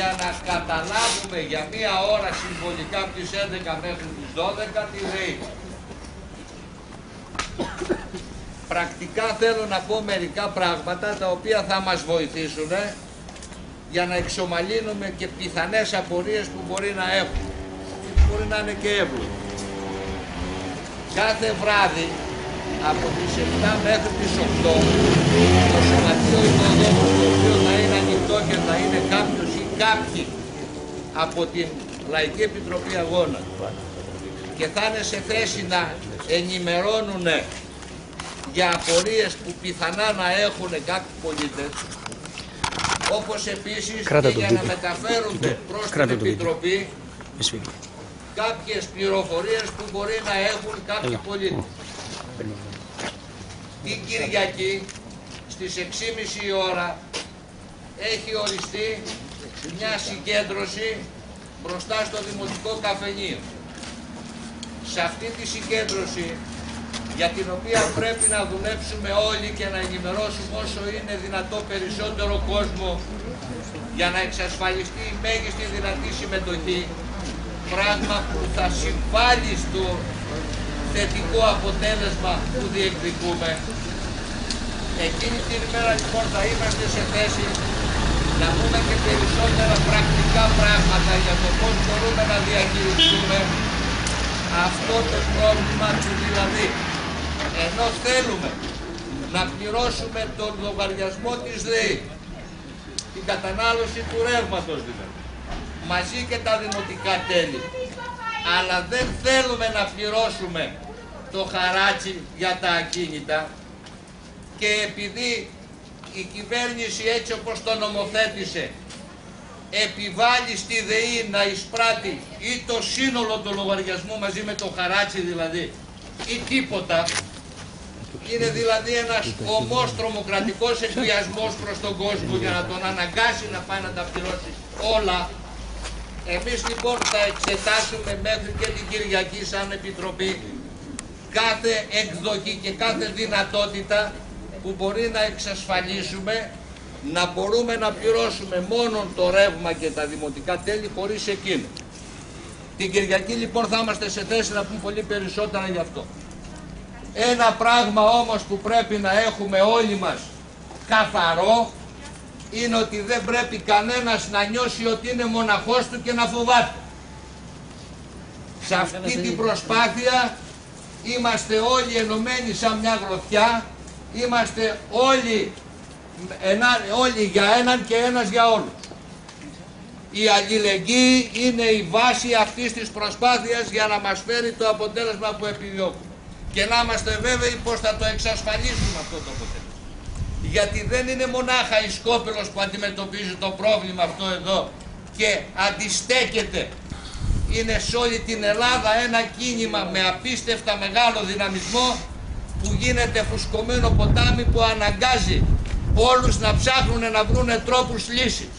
για να καταλάβουμε για μία ώρα συμβολικά από τις 11 μέχρι τις 12 τη ΔΕΗ. Πρακτικά θέλω να πω μερικά πράγματα τα οποία θα μας βοηθήσουν για να εξομαλύνουμε και πιθανές απορίες που μπορεί να έχουν. Μπορεί να είναι και εύλογο. Κάθε βράδυ από τις 7 μέχρι τις 8 το Σωματείο Οικοδόμων, το οποίο θα είναι ανοιχτό και θα είναι κάποιος ή κάποιοι από την Λαϊκή Επιτροπή Αγώνα και θα είναι σε θέση να ενημερώνουν για απορίες που πιθανά να έχουν κάποιοι πολίτες, όπως επίσης και για να μεταφέρουν προς την Επιτροπή κάποιες πληροφορίες που μπορεί να έχουν κάποιοι πολίτες. Την Κυριακή στις 6.30 η ώρα έχει οριστεί μια συγκέντρωση μπροστά στο Δημοτικό Καφενείο. Σε αυτή τη συγκέντρωση, για την οποία πρέπει να δουλέψουμε όλοι και να ενημερώσουμε όσο είναι δυνατό περισσότερο κόσμο για να εξασφαλιστεί η μέγιστη δυνατή συμμετοχή, πράγμα που θα συμβάλλει στο θετικό αποτέλεσμα που διεκδικούμε. Εκείνη την ημέρα λοιπόν θα είμαστε σε θέση να πούμε και περισσότερα πρακτικά πράγματα για το πώς μπορούμε να διαχειριστούμε αυτό το πρόβλημα του, δηλαδή ενώ θέλουμε να πληρώσουμε τον λογαριασμό της ΔΕΗ, την κατανάλωση του ρεύματος δηλαδή, μαζί και τα δημοτικά τέλη, αλλά δεν θέλουμε να πληρώσουμε το χαράτσι για τα ακίνητα, και επειδή η κυβέρνηση έτσι όπως το νομοθέτησε επιβάλλει στη ΔΕΗ να εισπράττει ή το σύνολο του λογαριασμού μαζί με το χαράτσι δηλαδή ή τίποτα, είναι δηλαδή ένας ομός τρομοκρατικός εκβιασμός προς τον κόσμο για να τον αναγκάσει να πάει να τα πληρώσει όλα. Εμείς λοιπόν θα εξετάσουμε μέχρι και την Κυριακή σαν Επιτροπή κάθε εκδοχή και κάθε δυνατότητα που μπορεί να εξασφαλίσουμε να μπορούμε να πληρώσουμε μόνο το ρεύμα και τα δημοτικά τέλη χωρίς εκείνο. Την Κυριακή λοιπόν θα είμαστε σε θέση να πούμε πολύ περισσότερα γι' αυτό. Ένα πράγμα όμως που πρέπει να έχουμε όλοι μας καθαρό είναι ότι δεν πρέπει κανένας να νιώσει ότι είναι μοναχός του και να φοβάται. Σε αυτή την προσπάθεια είμαστε όλοι ενωμένοι σαν μια γροθιά, είμαστε όλοι για έναν και ένας για όλους. Η αλληλεγγύη είναι η βάση αυτής της προσπάθειας για να μας φέρει το αποτέλεσμα που επιδιώκουμε. Και να είμαστε βέβαιοι πως θα το εξασφαλίσουμε αυτό το αποτέλεσμα. Γιατί δεν είναι μονάχα η Σκόπελος που αντιμετωπίζει το πρόβλημα αυτό εδώ και αντιστέκεται. Είναι σε όλη την Ελλάδα ένα κίνημα με απίστευτα μεγάλο δυναμισμό που γίνεται φουσκωμένο ποτάμι, που αναγκάζει όλους να ψάχνουν να βρουν τρόπους λύσης.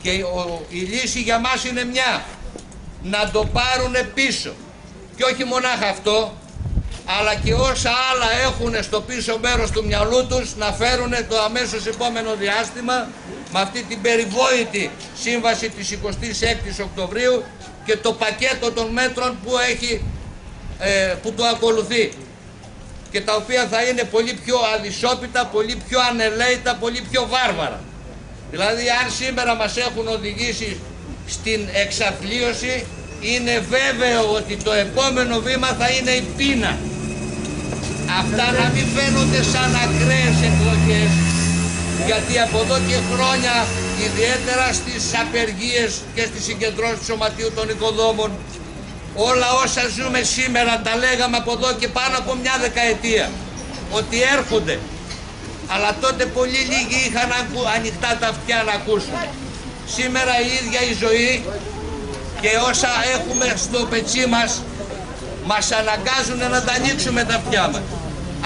Και η λύση για μας είναι μια, να το πάρουν πίσω. Και όχι μονάχα αυτό, αλλά και όσα άλλα έχουν στο πίσω μέρος του μυαλού τους να φέρουν το αμέσως επόμενο διάστημα με αυτή την περιβόητη σύμβαση της 26ης Οκτωβρίου και το πακέτο των μέτρων που το ακολουθεί και τα οποία θα είναι πολύ πιο αδυσόπιτα, πολύ πιο ανελαίητα, πολύ πιο βάρβαρα. Δηλαδή αν σήμερα μας έχουν οδηγήσει στην εξαθλίωση, είναι βέβαιο ότι το επόμενο βήμα θα είναι η πείνα. Αυτά να μην φαίνονται σαν ακραίες εκδοχές, γιατί από εδώ και χρόνια, ιδιαίτερα στις απεργίες και στις συγκεντρώσεις του Σωματείου των Οικοδόμων, όλα όσα ζούμε σήμερα τα λέγαμε από εδώ και πάνω από μια δεκαετία, ότι έρχονται. Αλλά τότε πολύ λίγοι είχαν ανοιχτά τα αυτιά να ακούσουν. Σήμερα η ίδια η ζωή και όσα έχουμε στο πετσί μας αναγκάζουν να τα ανοίξουμε τα αυτιά μας.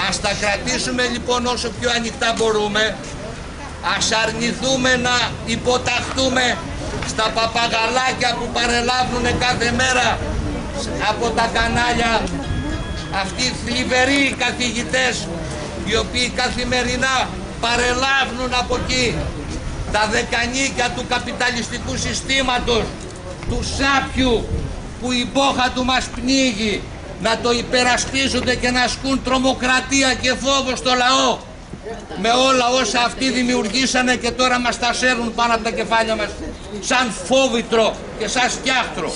Ας τα κρατήσουμε λοιπόν όσο πιο ανοιχτά μπορούμε. Ας αρνηθούμε να υποταχθούμε στα παπαγαλάκια που παρελάβουν κάθε μέρα από τα κανάλια. Αυτοί οι θλιβεροί καθηγητές οι οποίοι καθημερινά παρελάβουν από εκεί τα δεκανίκια του καπιταλιστικού συστήματος, του σάπιου που η μπόχα του μας πνίγει, να το υπερασπίζονται και να ασκούν τρομοκρατία και φόβο στο λαό με όλα όσα αυτοί δημιουργήσανε και τώρα μας τα σέρνουν πάνω από τα κεφάλια μας σαν φόβητρο και σαν σκιάχτρο.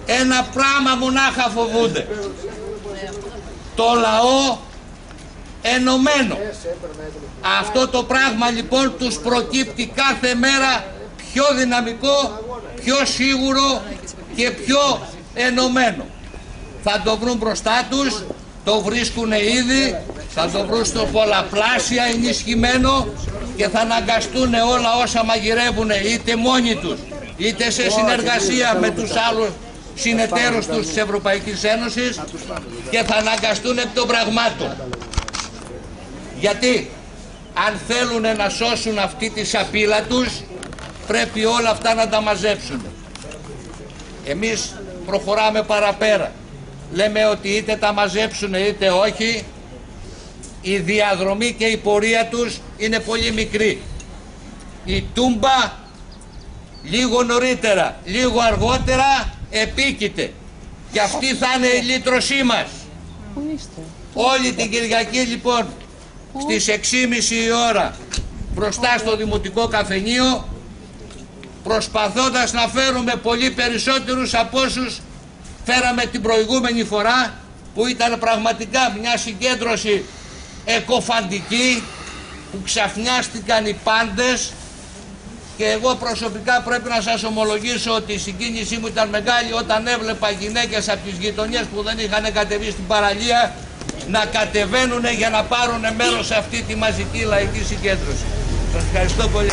Ένα πράγμα μονάχα φοβούνται: το λαό ενωμένο. Αυτό το πράγμα λοιπόν τους προκύπτει κάθε μέρα πιο δυναμικό, πιο σίγουρο και πιο ενωμένο. Θα το βρουν μπροστά τους, το βρίσκουν ήδη, θα το βρουν στο πολλαπλάσια ενισχυμένο και θα αναγκαστούν όλα όσα μαγειρεύουν είτε μόνοι τους είτε σε συνεργασία με τους άλλους συνεταίρους τους της Ευρωπαϊκής Ένωσης και θα αναγκαστούν επί των πραγμάτων. Γιατί αν θέλουν να σώσουν αυτή τη σαπίλα τους πρέπει όλα αυτά να τα μαζέψουν. Εμείς προχωράμε παραπέρα. Λέμε ότι είτε τα μαζέψουν είτε όχι, η διαδρομή και η πορεία τους είναι πολύ μικρή. Η τούμπα λίγο νωρίτερα, λίγο αργότερα επίκειται. Και αυτή θα είναι η λύτρωσή μας. Όλη την Κυριακή λοιπόν στις 6:30 η ώρα μπροστά στο Δημοτικό Καφενείο, προσπαθώντας να φέρουμε πολύ περισσότερους από όσους φέραμε την προηγούμενη φορά, που ήταν πραγματικά μια συγκέντρωση εκοφαντική που ξαφνιάστηκαν οι πάντες, και εγώ προσωπικά πρέπει να σας ομολογήσω ότι η συγκίνησή μου ήταν μεγάλη όταν έβλεπα γυναίκες από τις γειτονιές που δεν είχαν κατεβεί στην παραλία να κατεβαίνουν για να πάρουν μέρος σε αυτή τη μαζική λαϊκή συγκέντρωση. Σας ευχαριστώ πολύ.